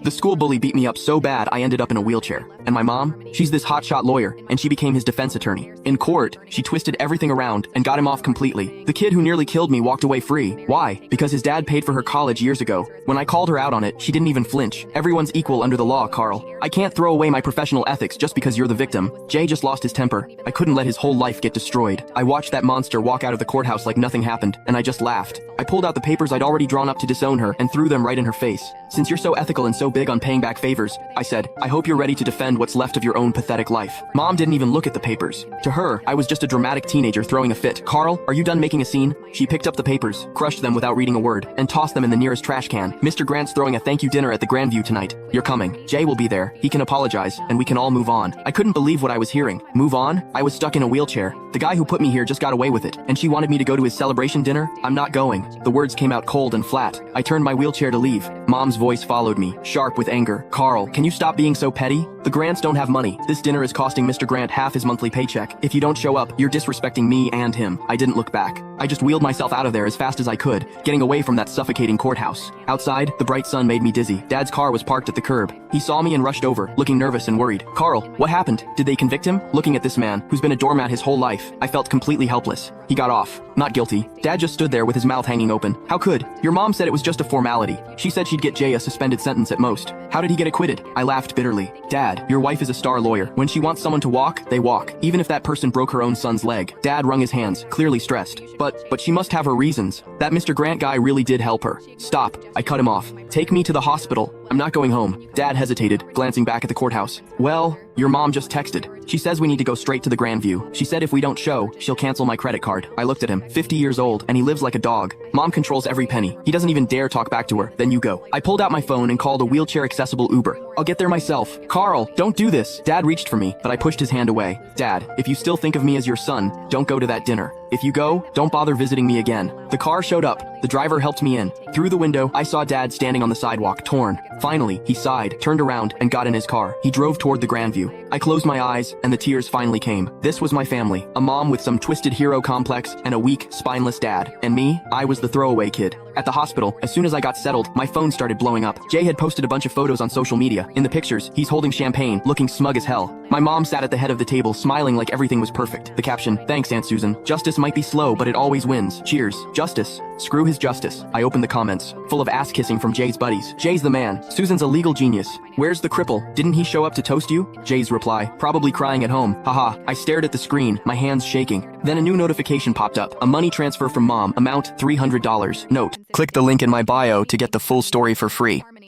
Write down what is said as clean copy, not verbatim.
The school bully beat me up so bad I ended up in a wheelchair. And my mom? She's this hotshot lawyer, and she became his defense attorney. In court, she twisted everything around and got him off completely. The kid who nearly killed me walked away free. Why? Because his dad paid for her college years ago. When I called her out on it, she didn't even flinch. Everyone's equal under the law, Carl. I can't throw away my professional ethics just because you're the victim. Jay just lost his temper. I couldn't let his whole life get destroyed. I watched that monster walk out of the courthouse like nothing happened, and I just laughed. I pulled out the papers I'd already drawn up to disown her and threw them right in her face. Since you're so ethical and so big on paying back favors, I said, I hope you're ready to defend what's left of your own pathetic life. Mom didn't even look at the papers. To her, I was just a dramatic teenager throwing a fit. Carl, are you done making a scene? She picked up the papers, crushed them without reading a word, and tossed them in the nearest trash can. Mr. Grant's throwing a thank you dinner at the Grandview tonight. You're coming. Jay will be there. He can apologize, and we can all move on. I couldn't believe what I was hearing. Move on? I was stuck in a wheelchair. The guy who put me here just got away with it, and she wanted me to go to his celebration dinner? I'm not going. The words came out cold and flat. I turned my wheelchair to leave. Mom's voice followed me, sharp with anger. Carl, can you stop being so petty? The Grants don't have money. This dinner is costing Mr. Grant half his monthly paycheck. If you don't show up, you're disrespecting me and him. I didn't look back. I just wheeled myself out of there as fast as I could, getting away from that suffocating courthouse. Outside, the bright sun made me dizzy. Dad's car was parked at the curb. He saw me and rushed over, looking nervous and worried. Carl, what happened? Did they convict him? Looking at this man, who's been a doormat his whole life, I felt completely helpless. He got off. Not guilty. Dad just stood there with his mouth hanging open. How could? Your mom said it was just a formality. She said she'd get Jay a suspended sentence at most. How did he get acquitted? I laughed bitterly. Dad, your wife is a star lawyer. When she wants someone to walk, they walk. Even if that person broke her own son's leg. Dad wrung his hands, clearly stressed. But she must have her reasons. That Mr. Grant guy really did help her. Stop. I cut him off. Take me to the hospital. I'm not going home. Dad hesitated, glancing back at the courthouse. Well, your mom just texted. She says we need to go straight to the Grandview. She said if we don't show, she'll cancel my credit card. I looked at him, 50 years old, and he lives like a dog. Mom controls every penny. He doesn't even dare talk back to her. Then you go. I pulled out my phone and called a wheelchair-accessible Uber. I'll get there myself. Carl, don't do this. Dad reached for me, but I pushed his hand away. Dad, if you still think of me as your son, don't go to that dinner. If you go, don't bother visiting me again. The car showed up. The driver helped me in. Through the window, I saw Dad standing on the sidewalk, torn. Finally, he sighed, turned around, and got in his car. He drove toward the Grandview. I closed my eyes, and the tears finally came. This was my family. A mom with some twisted hero complex, and a weak, spineless dad. And me, I was the throwaway kid. At the hospital, as soon as I got settled, my phone started blowing up. Jay had posted a bunch of photos on social media. In the pictures, he's holding champagne, looking smug as hell. My mom sat at the head of the table, smiling like everything was perfect. The caption, thanks Aunt Susan. Justice might be slow, but it always wins. Cheers. Justice. Screw his justice. I opened the comments, full of ass kissing from Jay's buddies. Jay's the man. Susan's a legal genius. Where's the cripple? Didn't he show up to toast you? Jay's reply, probably crying at home. Haha. I stared at the screen, my hands shaking. Then a new notification popped up. A money transfer from mom, amount $300. Note. Click the link in my bio to get the full story for free.